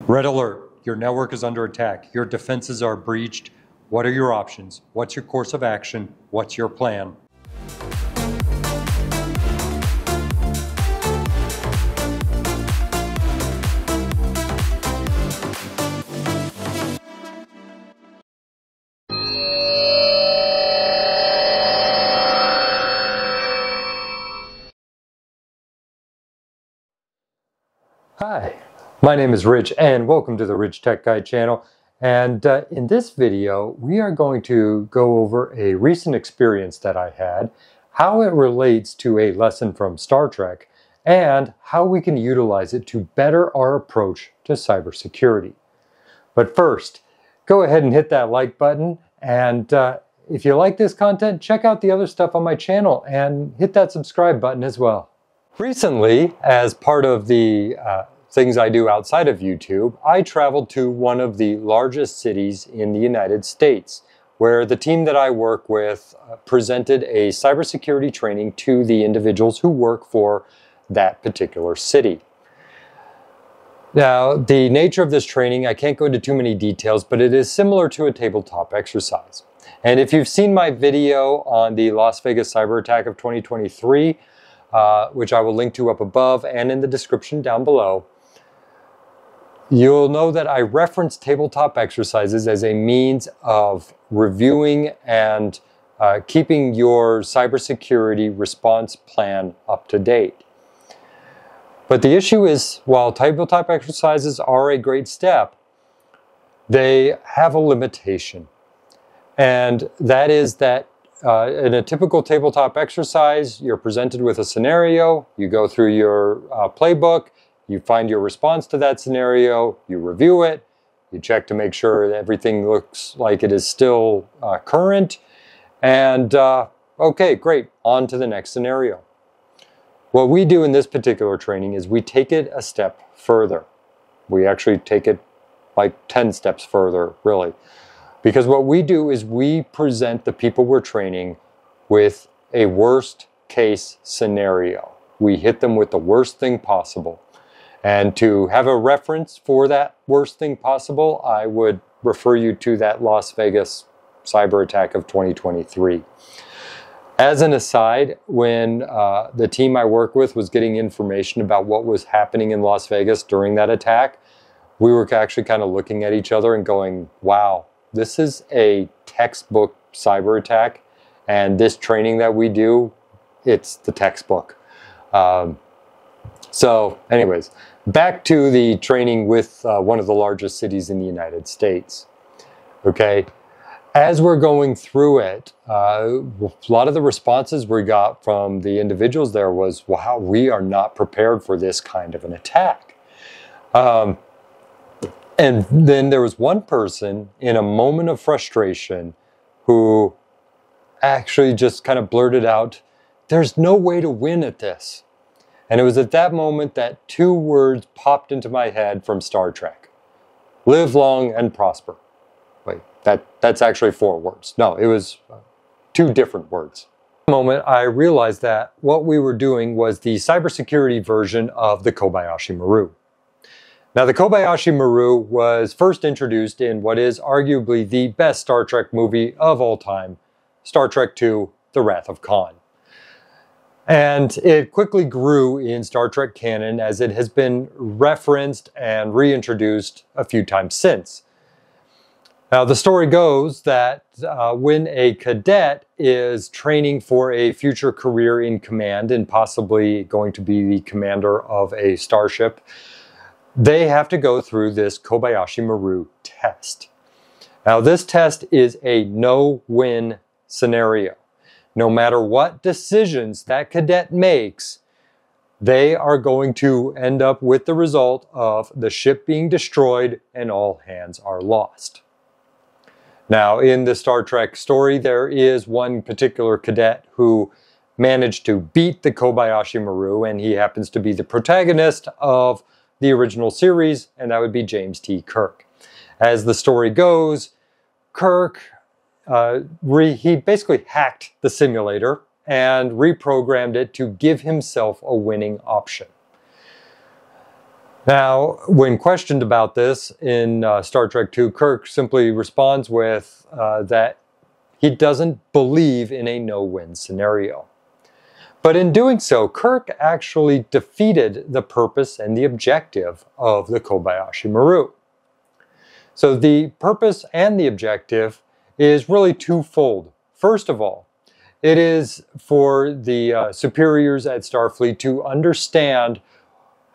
Red alert, your network is under attack. Your defenses are breached. What are your options? What's your course of action? What's your plan? Hi, my name is Rich and welcome to the Rich Tech Guide channel. And in this video, we are going to go over a recent experience that I had, how it relates to a lesson from Star Trek, and how we can utilize it to better our approach to cybersecurity. But first, go ahead and hit that like button. And if you like this content, check out the other stuff on my channel and hit that subscribe button as well. Recently, as part of the things I do outside of YouTube, I traveled to one of the largest cities in the United States, where the team that I work with presented a cybersecurity training to the individuals who work for that particular city. Now, the nature of this training, I can't go into too many details, but it is similar to a tabletop exercise. And if you've seen my video on the Las Vegas cyber attack of 2023, which I will link to up above and in the description down below, you'll know that I reference tabletop exercises as a means of reviewing and keeping your cybersecurity response plan up to date. But the issue is, while tabletop exercises are a great step, they have a limitation. And that is that in a typical tabletop exercise, you're presented with a scenario, you go through your playbook, you find your response to that scenario, you review it, you check to make sure that everything looks like it is still current, and okay, great, on to the next scenario. What we do in this particular training is we take it a step further. We actually take it like 10 steps further, really. Because what we do is we present the people we're training with a worst case scenario. We hit them with the worst thing possible. And to have a reference for that worst thing possible, I would refer you to that Las Vegas cyber attack of 2023. As an aside, when the team I work with was getting information about what was happening in Las Vegas during that attack, we were actually kind of looking at each other and going, wow, this is a textbook cyber attack, and this training that we do, it's the textbook. So anyways, back to the training with one of the largest cities in the United States. Okay, as we're going through it, a lot of the responses we got from the individuals there was, wow, we are not prepared for this kind of an attack. And then there was one person in a moment of frustration who actually just kind of blurted out, there's no way to win at this. And it was at that moment that two words popped into my head from Star Trek. Live long and prosper. Wait, that's actually 4 words. No, it was 2 different words. At the moment, I realized that what we were doing was the cybersecurity version of the Kobayashi Maru. Now, the Kobayashi Maru was first introduced in what is arguably the best Star Trek movie of all time, Star Trek II, The Wrath of Khan. And it quickly grew in Star Trek canon as it has been referenced and reintroduced a few times since. Now, the story goes that when a cadet is training for a future career in command and possibly going to be the commander of a starship, they have to go through this Kobayashi Maru test. Now, this test is a no-win scenario. No matter what decisions that cadet makes, they are going to end up with the result of the ship being destroyed and all hands are lost. Now, in the Star Trek story, there is one particular cadet who managed to beat the Kobayashi Maru, and he happens to be the protagonist of the original series, and that would be James T. Kirk. As the story goes, Kirk, he basically hacked the simulator and reprogrammed it to give himself a winning option. Now, when questioned about this in Star Trek II, Kirk simply responds with that he doesn't believe in a no-win scenario. But in doing so, Kirk actually defeated the purpose and the objective of the Kobayashi Maru. So the purpose and the objective is really twofold. First of all, it is for the superiors at Starfleet to understand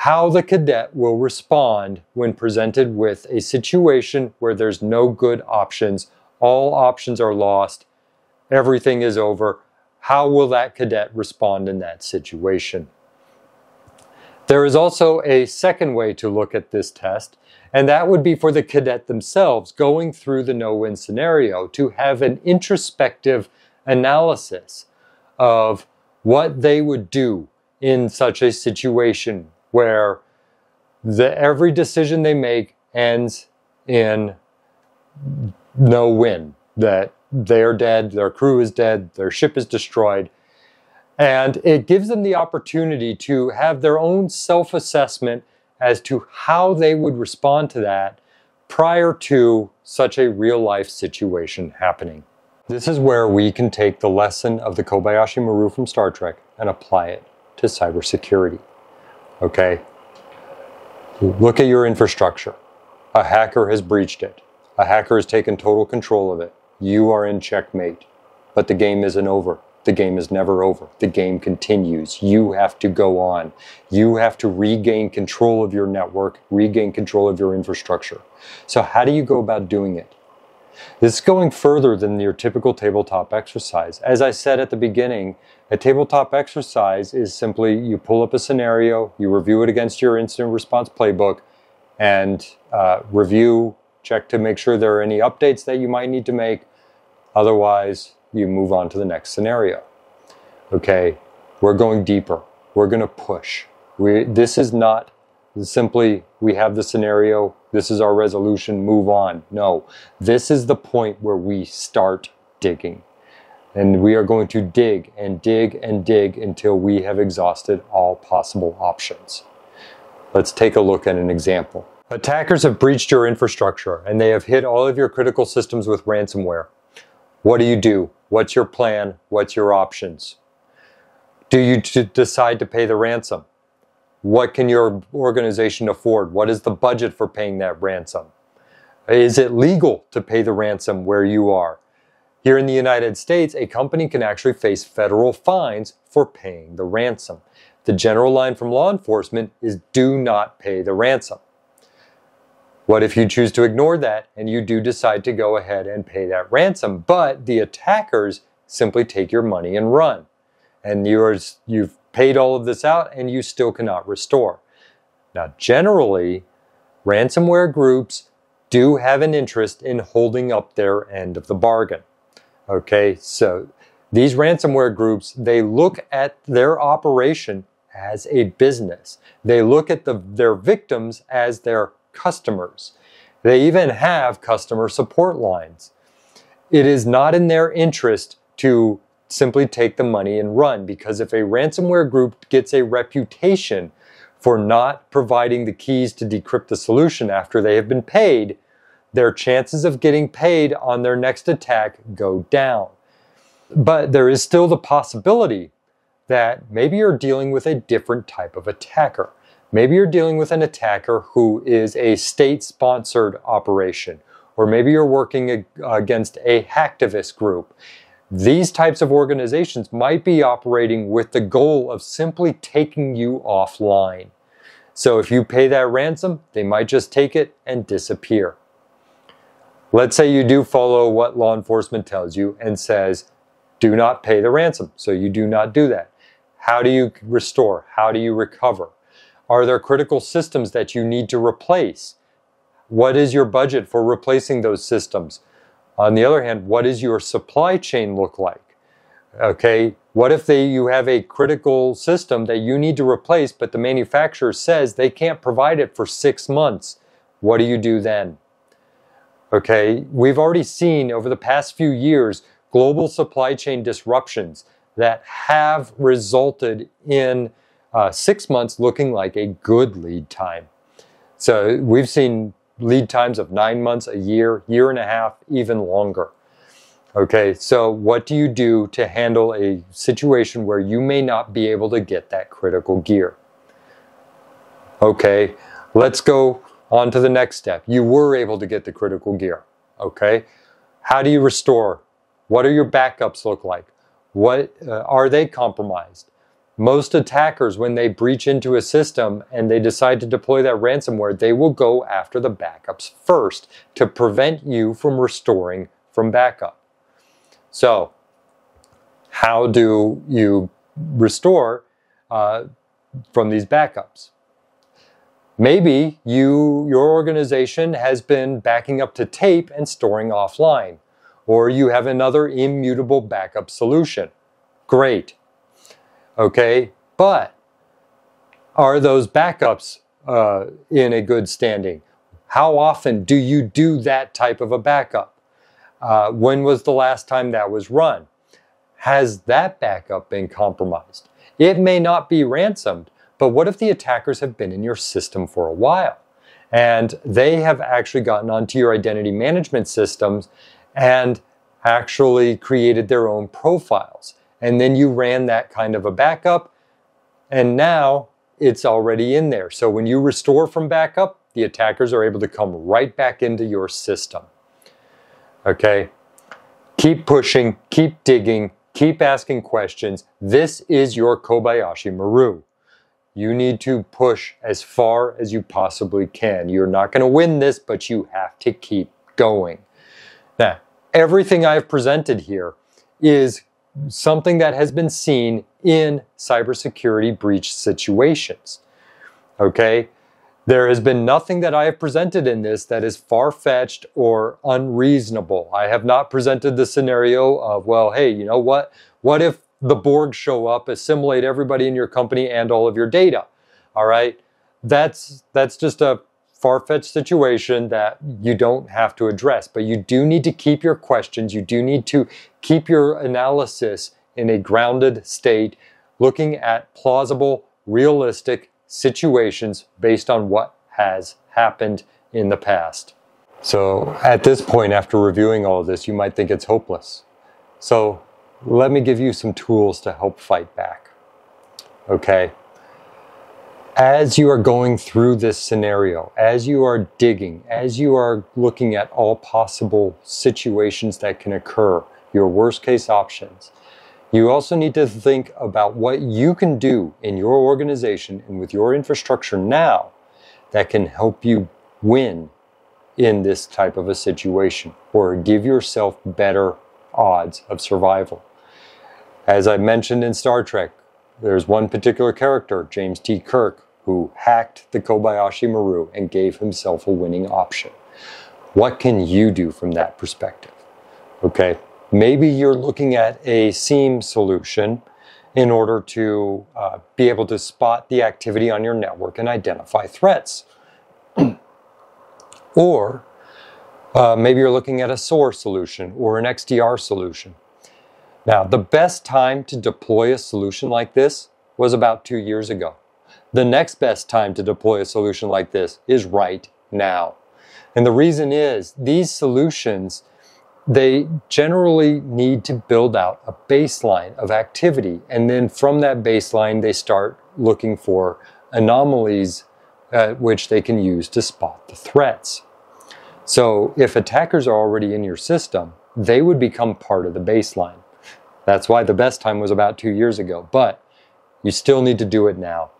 how the cadet will respond when presented with a situation where there's no good options, all options are lost, everything is over. How will that cadet respond in that situation? There is also a second way to look at this test, and that would be for the cadet themselves going through the no-win scenario to have an introspective analysis of what they would do in such a situation where every decision they make ends in no win, that they are dead, their crew is dead, their ship is destroyed. And it gives them the opportunity to have their own self-assessment as to how they would respond to that prior to such a real-life situation happening. This is where we can take the lesson of the Kobayashi Maru from Star Trek and apply it to cybersecurity. Okay? Look at your infrastructure. A hacker has breached it. A hacker has taken total control of it. You are in checkmate. But the game isn't over. The game is never over. The game continues. You have to go on. You have to regain control of your network, regain control of your infrastructure. So how do you go about doing it? This is going further than your typical tabletop exercise. As I said at the beginning, a tabletop exercise is simply you pull up a scenario, you review it against your incident response playbook, and review, check to make sure there are any updates that you might need to make. Otherwise, you move on to the next scenario. Okay, we're going deeper. We're going to push. This is not simply, we have the scenario, this is our resolution, move on. No, this is the point where we start digging. And we are going to dig and dig and dig until we have exhausted all possible options. Let's take a look at an example. Attackers have breached your infrastructure and they have hit all of your critical systems with ransomware. What do? What's your plan? What's your options? Do you decide to pay the ransom? What can your organization afford? What is the budget for paying that ransom? Is it legal to pay the ransom where you are? Here in the United States, a company can actually face federal fines for paying the ransom. The general line from law enforcement is do not pay the ransom. What if you choose to ignore that and you do decide to go ahead and pay that ransom, but the attackers simply take your money and run? And you've paid all of this out and you still cannot restore. Now, generally, ransomware groups do have an interest in holding up their end of the bargain. Okay, so these ransomware groups, they look at their operation as a business. They look at their victims as their customers. They even have customer support lines. It is not in their interest to simply take the money and run, because if a ransomware group gets a reputation for not providing the keys to decrypt the solution after they have been paid, their chances of getting paid on their next attack go down. But there is still the possibility that maybe you're dealing with a different type of attacker. Maybe you're dealing with an attacker who is a state-sponsored operation, or maybe you're working against a hacktivist group. These types of organizations might be operating with the goal of simply taking you offline. So if you pay that ransom, they might just take it and disappear. Let's say you do follow what law enforcement tells you and says, do not pay the ransom. So you do not do that. How do you restore? How do you recover? Are there critical systems that you need to replace? What is your budget for replacing those systems? On the other hand, what does your supply chain look like? Okay, what if you have a critical system that you need to replace, but the manufacturer says they can't provide it for 6 months? What do you do then? Okay, we've already seen over the past few years global supply chain disruptions that have resulted in 6 months looking like a good lead time. So we've seen lead times of 9 months, a year, year and a half, even longer. Okay, so what do you do to handle a situation where you may not be able to get that critical gear? Okay, let's go on to the next step. You were able to get the critical gear. Okay, how do you restore? What do your backups look like? What are they compromised? Most attackers, when they breach into a system and they decide to deploy that ransomware, they will go after the backups first to prevent you from restoring from backup. So, how do you restore from these backups? Maybe your organization has been backing up to tape and storing offline, or you have another immutable backup solution. Great. Okay, but are those backups in a good standing? How often do you do that type of a backup? When was the last time that was run? Has that backup been compromised? It may not be ransomed, but what if the attackers have been in your system for a while and they have actually gotten onto your identity management systems and actually created their own profiles? And then you ran that kind of a backup, and now it's already in there. So when you restore from backup, the attackers are able to come right back into your system. Okay? Keep pushing, keep digging, keep asking questions. This is your Kobayashi Maru. You need to push as far as you possibly can. You're not going to win this, but you have to keep going. Now, everything I've presented here is something that has been seen in cybersecurity breach situations. Okay? There has been nothing that I have presented in this that is far-fetched or unreasonable. I have not presented the scenario of, well, hey, you know what? What if the Borg show up, assimilate everybody in your company and all of your data? All right? That's just a far-fetched situation that you don't have to address, but you do need to keep your questions, you do need to keep your analysis in a grounded state, looking at plausible, realistic situations based on what has happened in the past. So at this point, after reviewing all of this, you might think it's hopeless. So let me give you some tools to help fight back. Okay? As you are going through this scenario, as you are digging, as you are looking at all possible situations that can occur, your worst case options, you also need to think about what you can do in your organization and with your infrastructure now that can help you win in this type of a situation or give yourself better odds of survival. As I mentioned in Star Trek, there's one particular character, James T. Kirk, who hacked the Kobayashi Maru and gave himself a winning option. What can you do from that perspective? Okay, maybe you're looking at a SIEM solution in order to be able to spot the activity on your network and identify threats. Or maybe you're looking at a SOAR solution or an XDR solution. Now, the best time to deploy a solution like this was about 2 years ago. The next best time to deploy a solution like this is right now. And the reason is these solutions, they generally need to build out a baseline of activity. And then from that baseline, they start looking for anomalies which they can use to spot the threats. So if attackers are already in your system, they would become part of the baseline. That's why the best time was about 2 years ago. But you still need to do it now.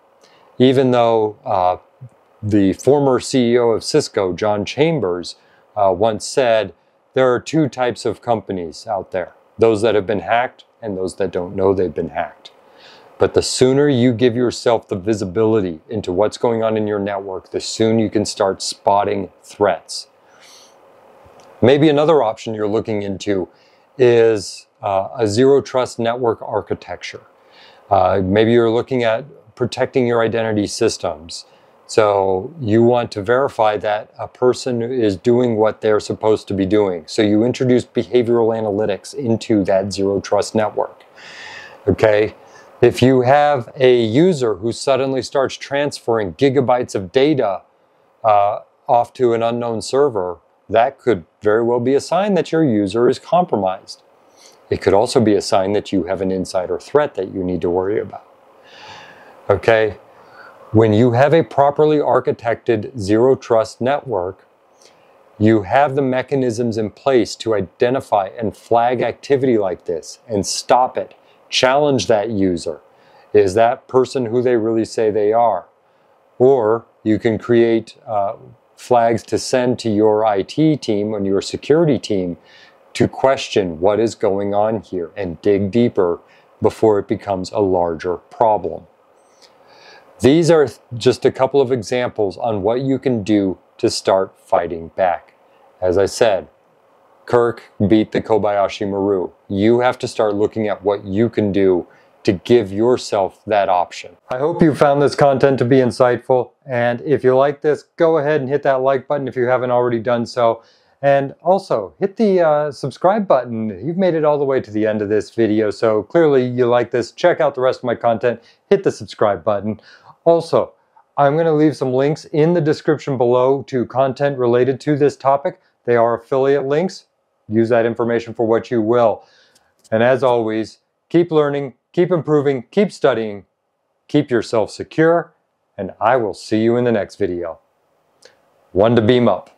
Even though the former CEO of Cisco, John Chambers, once said, there are two types of companies out there, those that have been hacked and those that don't know they've been hacked. But the sooner you give yourself the visibility into what's going on in your network, the sooner you can start spotting threats. Maybe another option you're looking into is a zero trust network architecture. Maybe you're looking at protecting your identity systems. So you want to verify that a person is doing what they're supposed to be doing. So you introduce behavioral analytics into that zero trust network. Okay? If you have a user who suddenly starts transferring gigabytes of data off to an unknown server, that could very well be a sign that your user is compromised. It could also be a sign that you have an insider threat that you need to worry about. Okay, when you have a properly architected zero trust network, you have the mechanisms in place to identify and flag activity like this and stop it. Challenge that user. Is that person who they really say they are? Or you can create flags to send to your IT team and your security team to question what is going on here and dig deeper before it becomes a larger problem. These are just a couple of examples on what you can do to start fighting back. As I said, Kirk beat the Kobayashi Maru. You have to start looking at what you can do to give yourself that option. I hope you found this content to be insightful, and if you like this, go ahead and hit that like button if you haven't already done so. And also, hit the subscribe button. You've made it all the way to the end of this video, so clearly you like this. Check out the rest of my content. Hit the subscribe button. Also, I'm going to leave some links in the description below to content related to this topic. They are affiliate links. Use that information for what you will. And as always, keep learning, keep improving, keep studying, keep yourself secure, and I will see you in the next video. One to beam up.